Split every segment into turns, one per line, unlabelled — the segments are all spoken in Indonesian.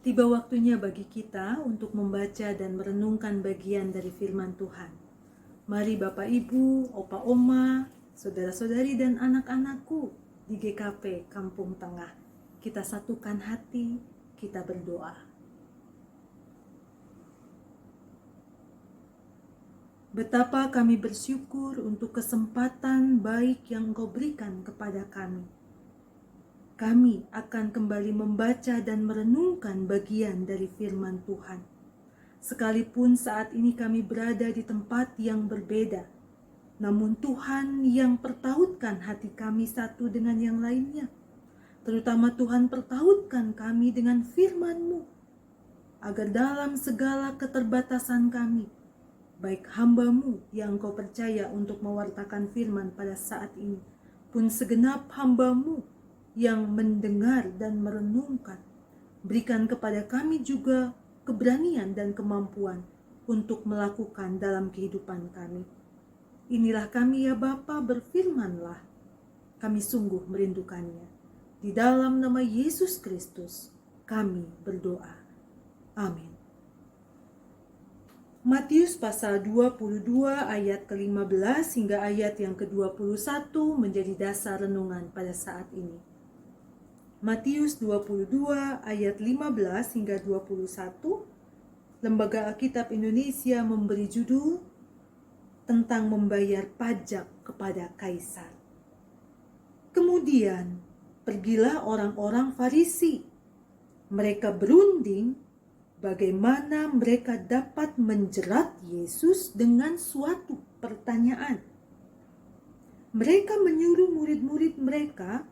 Tiba waktunya bagi kita untuk membaca dan merenungkan bagian dari firman Tuhan. Mari Bapak Ibu, Opa Oma, saudara-saudari dan anak-anakku di GKP Kampung Tengah, kita satukan hati, kita berdoa. Betapa kami bersyukur untuk kesempatan baik yang Engkau berikan kepada kami. Kami akan kembali membaca dan merenungkan bagian dari firman Tuhan. Sekalipun saat ini kami berada di tempat yang berbeda, namun Tuhan yang pertautkan hati kami satu dengan yang lainnya. Terutama Tuhan pertautkan kami dengan firman-Mu, agar dalam segala keterbatasan kami, baik hamba-Mu yang Kau percaya untuk mewartakan firman pada saat ini, pun segenap hamba-Mu yang mendengar dan merenungkan, berikan kepada kami juga keberanian dan kemampuan untuk melakukan dalam kehidupan kami. Inilah kami ya Bapa, berfirmanlah. Kami sungguh merindukannya. Di dalam nama Yesus Kristus kami berdoa. Amin. Matius pasal 22 ayat ke-15 hingga ayat yang ke-21 menjadi dasar renungan pada saat ini. Matius 22 ayat 15 hingga 21, Lembaga Alkitab Indonesia memberi judul tentang membayar pajak kepada Kaisar. Kemudian pergilah orang-orang Farisi. Mereka berunding bagaimana mereka dapat menjerat Yesus dengan suatu pertanyaan. Mereka menyuruh murid-murid mereka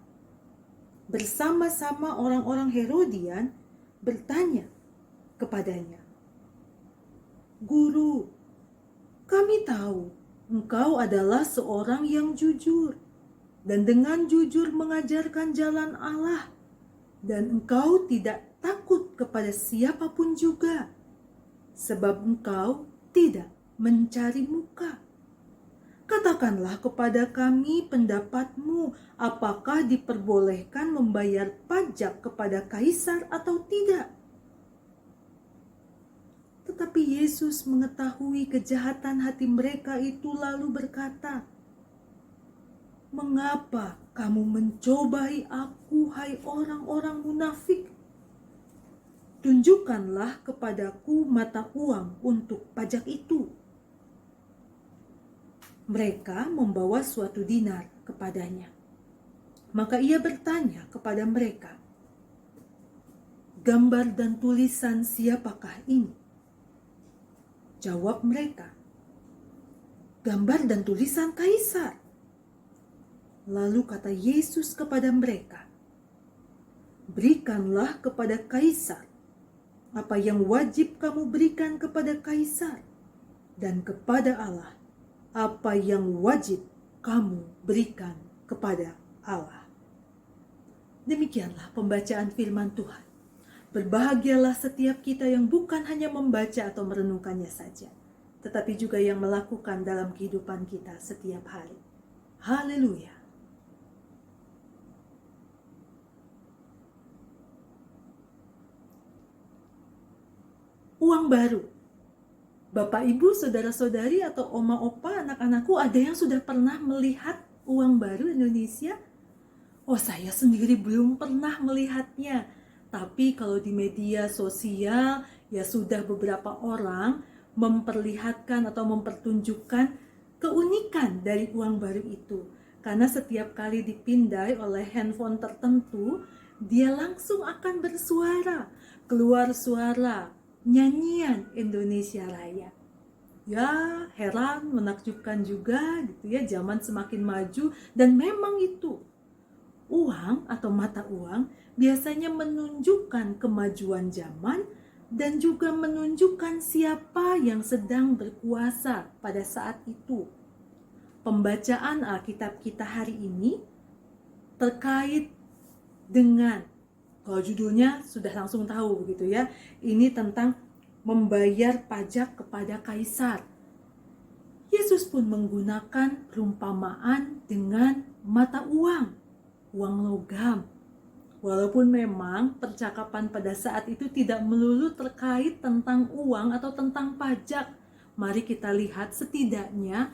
bersama-sama orang-orang Herodian bertanya kepadanya, "Guru, kami tahu engkau adalah seorang yang jujur dan dengan jujur mengajarkan jalan Allah, dan engkau tidak takut kepada siapapun juga, sebab engkau tidak mencari muka. Katakanlah kepada kami pendapatmu, apakah diperbolehkan membayar pajak kepada Kaisar atau tidak?" Tetapi Yesus mengetahui kejahatan hati mereka itu lalu berkata, "Mengapa kamu mencobai aku, hai orang-orang munafik? Tunjukkanlah kepadaku mata uang untuk pajak itu." Mereka membawa suatu dinar kepadanya. Maka ia bertanya kepada mereka, "Gambar dan tulisan siapakah ini?" Jawab mereka, "Gambar dan tulisan Kaisar." Lalu kata Yesus kepada mereka, "Berikanlah kepada Kaisar apa yang wajib kamu berikan kepada Kaisar, dan kepada Allah apa yang wajib kamu berikan kepada Allah." Demikianlah pembacaan firman Tuhan. Berbahagialah setiap kita yang bukan hanya membaca atau merenungkannya saja, tetapi juga yang melakukan dalam kehidupan kita setiap hari. Haleluya. Uang baru. Bapak, Ibu, saudara-saudari, atau oma, opa, anak-anakku, ada yang sudah pernah melihat uang baru Indonesia? Oh, saya sendiri belum pernah melihatnya. Tapi kalau di media sosial, ya sudah beberapa orang memperlihatkan atau mempertunjukkan keunikan dari uang baru itu. Karena setiap kali dipindai oleh handphone tertentu, dia langsung akan bersuara, keluar suara nyanyian Indonesia Raya. Ya, heran, menakjubkan juga gitu ya, zaman semakin maju dan memang itu. Uang atau mata uang biasanya menunjukkan kemajuan zaman dan juga menunjukkan siapa yang sedang berkuasa pada saat itu. Pembacaan Alkitab kita hari ini terkait dengan, kalau judulnya sudah langsung tahu begitu ya, ini tentang membayar pajak kepada Kaisar. Yesus pun menggunakan perumpamaan dengan mata uang logam. Walaupun memang percakapan pada saat itu tidak melulu terkait tentang uang atau tentang pajak, mari kita lihat setidaknya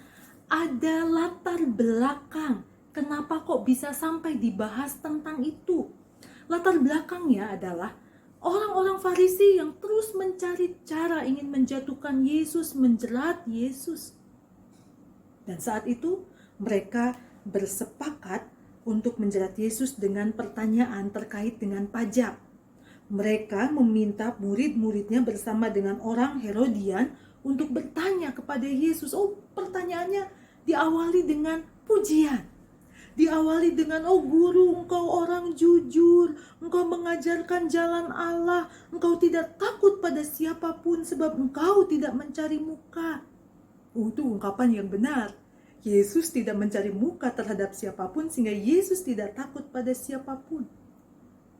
ada latar belakang kenapa kok bisa sampai dibahas tentang itu. Latar belakangnya adalah orang-orang Farisi yang terus mencari cara ingin menjatuhkan Yesus, menjerat Yesus. Dan saat itu mereka bersepakat untuk menjerat Yesus dengan pertanyaan terkait dengan pajak. Mereka meminta murid-muridnya bersama dengan orang Herodian untuk bertanya kepada Yesus. Oh, pertanyaannya diawali dengan pujian. Diawali dengan, oh guru, engkau orang jujur, engkau mengajarkan jalan Allah, engkau tidak takut pada siapapun sebab engkau tidak mencari muka. Itu ungkapan yang benar. Yesus tidak mencari muka terhadap siapapun sehingga Yesus tidak takut pada siapapun.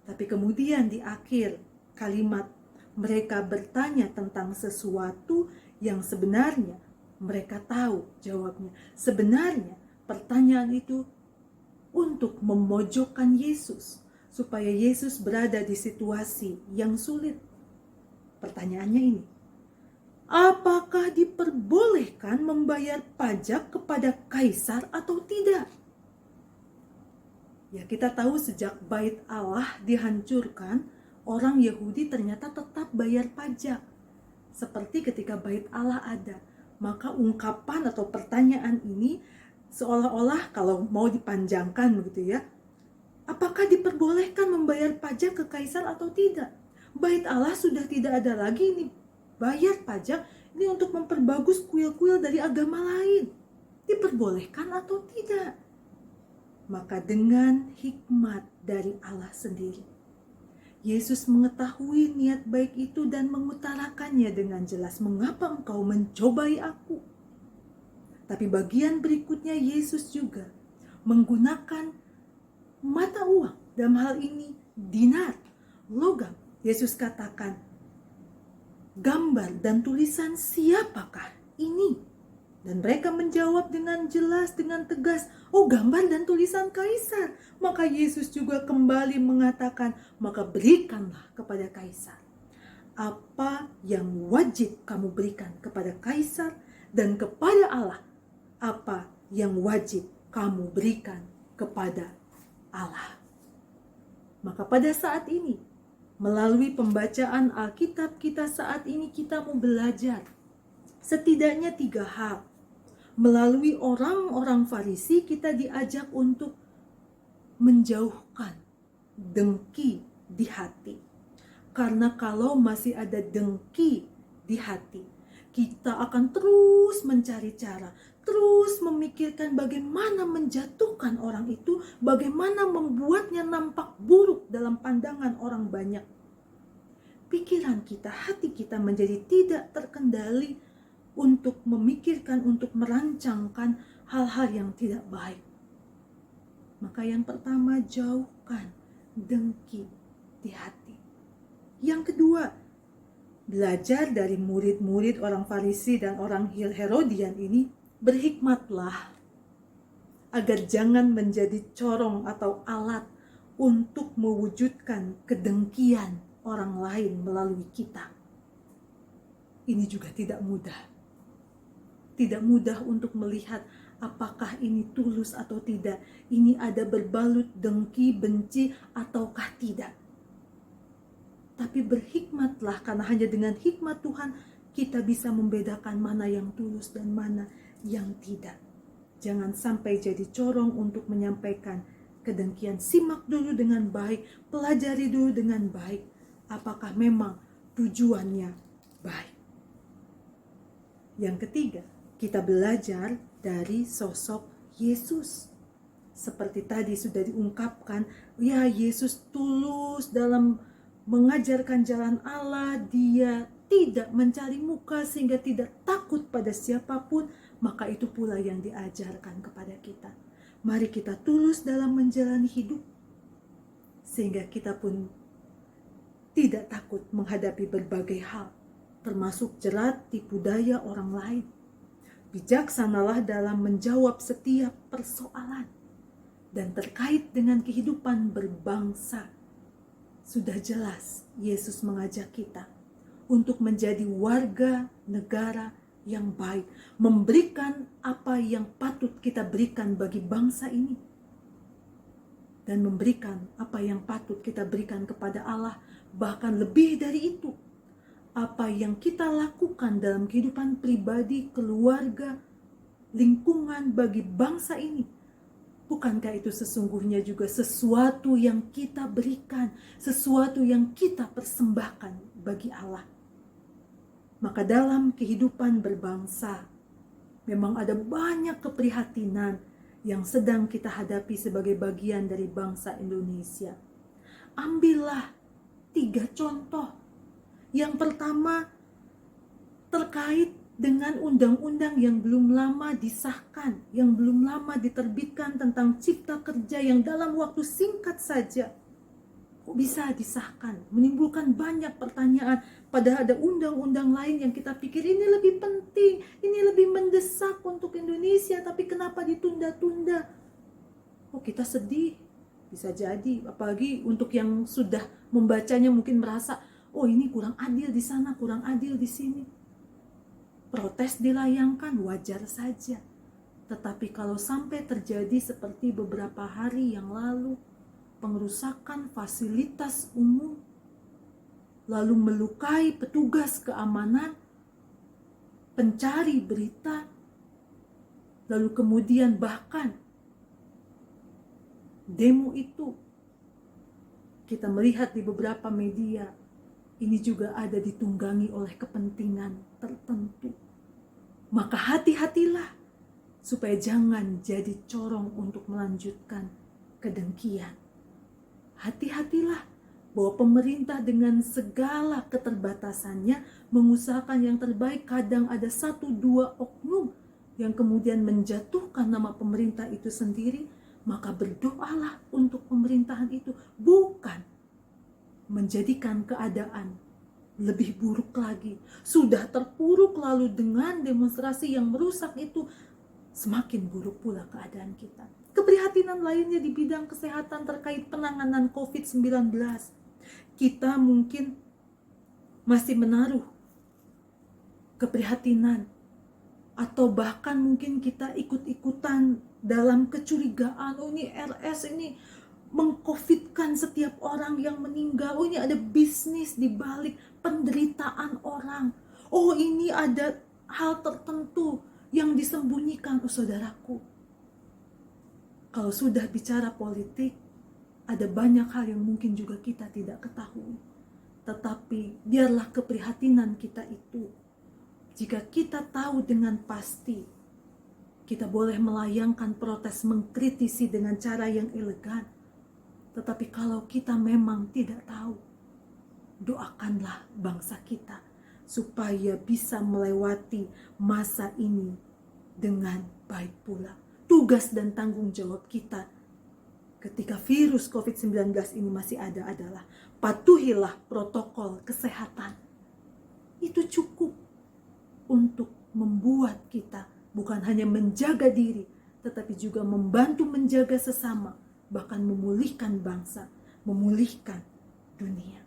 Tapi kemudian di akhir kalimat mereka bertanya tentang sesuatu yang sebenarnya mereka tahu jawabnya. Sebenarnya pertanyaan itu untuk memojokkan Yesus supaya Yesus berada di situasi yang sulit. Pertanyaannya ini, apakah diperbolehkan membayar pajak kepada kaisar atau tidak? Ya, kita tahu sejak Bait Allah dihancurkan, orang Yahudi ternyata tetap bayar pajak. Seperti ketika Bait Allah ada, maka ungkapan atau pertanyaan ini seolah-olah kalau mau dipanjangkan begitu ya, apakah diperbolehkan membayar pajak ke kaisar atau tidak? Bait Allah sudah tidak ada lagi, ini bayar pajak ini untuk memperbagus kuil-kuil dari agama lain. Diperbolehkan atau tidak? Maka dengan hikmat dari Allah sendiri, Yesus mengetahui niat baik itu dan mengutarakannya dengan jelas. Mengapa engkau mencobai aku? Tapi bagian berikutnya Yesus juga menggunakan mata uang. Dalam hal ini dinar, logam. Yesus katakan, gambar dan tulisan siapakah ini? Dan mereka menjawab dengan jelas, dengan tegas, oh gambar dan tulisan kaisar. Maka Yesus juga kembali mengatakan, maka berikanlah kepada kaisar apa yang wajib kamu berikan kepada kaisar, dan kepada Allah apa yang wajib kamu berikan kepada Allah. Maka pada saat ini, melalui pembacaan Alkitab kita saat ini, kita mau belajar setidaknya 3 hal. Melalui orang-orang Farisi kita diajak untuk menjauhkan dengki di hati. Karena kalau masih ada dengki di hati, kita akan terus mencari cara, terus memikirkan bagaimana menjatuhkan orang itu, bagaimana membuatnya nampak buruk dalam pandangan orang banyak. Pikiran kita, hati kita menjadi tidak terkendali untuk memikirkan, untuk merancangkan hal-hal yang tidak baik. Maka yang pertama, jauhkan dengki di hati. Yang kedua, belajar dari murid-murid orang Farisi dan orang Herodian ini, berhikmatlah agar jangan menjadi corong atau alat untuk mewujudkan kedengkian orang lain melalui kita. Ini juga tidak mudah. Tidak mudah untuk melihat apakah ini tulus atau tidak. Ini ada berbalut dengki, benci, ataukah tidak. Tapi berhikmatlah, karena hanya dengan hikmat Tuhan kita bisa membedakan mana yang tulus dan mana yang tidak. Jangan sampai jadi corong untuk menyampaikan kedengkian. Simak dulu dengan baik, pelajari dulu dengan baik. Apakah memang tujuannya baik. Yang ketiga, kita belajar dari sosok Yesus. Seperti tadi sudah diungkapkan, ya Yesus tulus dalam mengajarkan jalan Allah. Dia tidak mencari muka sehingga tidak takut pada siapapun. Maka itu pula yang diajarkan kepada kita. Mari kita tulus dalam menjalani hidup, sehingga kita pun tidak takut menghadapi berbagai hal, termasuk jerat tipu daya orang lain. Bijaksanalah dalam menjawab setiap persoalan dan terkait dengan kehidupan berbangsa Sudah jelas Yesus mengajak kita untuk menjadi warga negara yang baik, memberikan apa yang patut kita berikan bagi bangsa ini, dan memberikan apa yang patut kita berikan kepada Allah. Bahkan lebih dari itu, apa yang kita lakukan dalam kehidupan pribadi, keluarga, lingkungan bagi bangsa ini, bukankah itu sesungguhnya juga sesuatu yang kita berikan, sesuatu yang kita persembahkan bagi Allah? Maka dalam kehidupan berbangsa, memang ada banyak keprihatinan yang sedang kita hadapi sebagai bagian dari bangsa Indonesia. Ambillah 3 contoh. Yang pertama, terkait dengan undang-undang yang belum lama disahkan, yang belum lama diterbitkan tentang cipta kerja yang dalam waktu singkat saja kok bisa disahkan, menimbulkan banyak pertanyaan. Padahal ada undang-undang lain yang kita pikir ini lebih penting, ini lebih mendesak untuk Indonesia, tapi kenapa ditunda-tunda? Oh, kita sedih, bisa jadi. Apalagi untuk yang sudah membacanya mungkin merasa, oh ini kurang adil di sana, kurang adil di sini. Protes dilayangkan, wajar saja. Tetapi kalau sampai terjadi seperti beberapa hari yang lalu, pengerusakan fasilitas umum, lalu melukai petugas keamanan, pencari berita, lalu kemudian bahkan demo itu kita melihat di beberapa media, ini juga ada ditunggangi oleh kepentingan tertentu. Maka hati-hatilah supaya jangan jadi corong untuk melanjutkan kedengkian. Hati-hatilah bahwa pemerintah dengan segala keterbatasannya mengusahakan yang terbaik. Kadang ada 1-2 oknum yang kemudian menjatuhkan nama pemerintah itu sendiri. Maka berdoalah untuk pemerintahan itu, bukan menjadikan keadaan lebih buruk lagi. Sudah terpuruk lalu dengan demonstrasi yang merusak itu, semakin buruk pula keadaan kita. Keprihatinan lainnya di bidang kesehatan terkait penanganan COVID-19. Kita mungkin masih menaruh keprihatinan, atau bahkan mungkin kita ikut-ikutan dalam kecurigaan, oh ini RS ini meng-COVID-kan setiap orang yang meninggal, oh ini ada bisnis di balik penderitaan orang, oh ini ada hal tertentu yang disembunyikan. Oh saudaraku, kalau sudah bicara politik, ada banyak hal yang mungkin juga kita tidak ketahui. Tetapi biarlah keprihatinan kita itu, jika kita tahu dengan pasti, kita boleh melayangkan protes, mengkritisi dengan cara yang elegan. Tetapi kalau kita memang tidak tahu, doakanlah bangsa kita supaya bisa melewati masa ini dengan baik pula. Tugas dan tanggung jawab kita ketika virus COVID-19 ini masih ada adalah patuhilah protokol kesehatan. Itu cukup untuk membuat kita bukan hanya menjaga diri, tetapi juga membantu menjaga sesama, bahkan memulihkan bangsa, memulihkan dunia.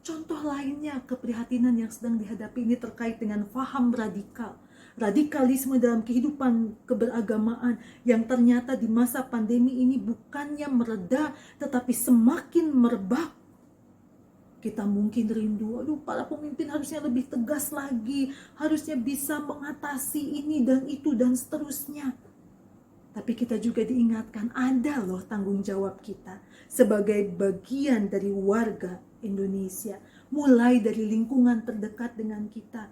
Contoh lainnya, keprihatinan yang sedang dihadapi ini terkait dengan faham radikal. Radikalisme dalam kehidupan keberagamaan yang ternyata di masa pandemi ini bukannya mereda, tetapi semakin merebak. Kita mungkin rindu, aduh para pemimpin harusnya lebih tegas lagi, harusnya bisa mengatasi ini dan itu dan seterusnya. Tapi kita juga diingatkan, ada loh tanggung jawab kita sebagai bagian dari warga Indonesia, mulai dari lingkungan terdekat dengan kita,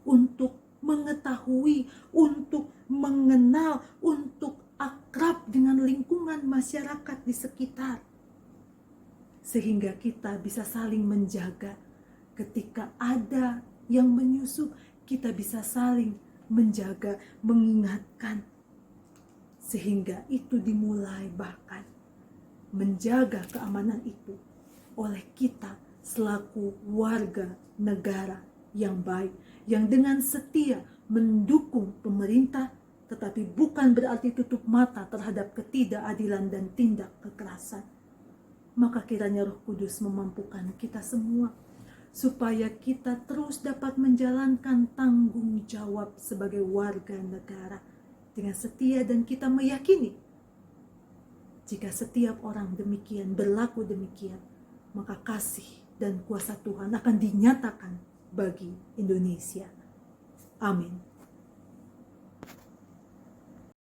untuk mengetahui, untuk mengenal, untuk akrab dengan lingkungan masyarakat di sekitar. Sehingga kita bisa saling menjaga. Ketika ada yang menyusup, kita bisa saling menjaga, mengingatkan. Sehingga itu dimulai bahkan menjaga keamanan itu oleh kita selaku warga negara yang baik, yang dengan setia mendukung pemerintah, tetapi bukan berarti tutup mata terhadap ketidakadilan dan tindak kekerasan. Maka kiranya Roh Kudus memampukan kita semua supaya kita terus dapat menjalankan tanggung jawab sebagai warga negara dengan setia, dan kita meyakini jika setiap orang demikian berlaku demikian, maka kasih dan kuasa Tuhan akan dinyatakan bagi Indonesia. Amin.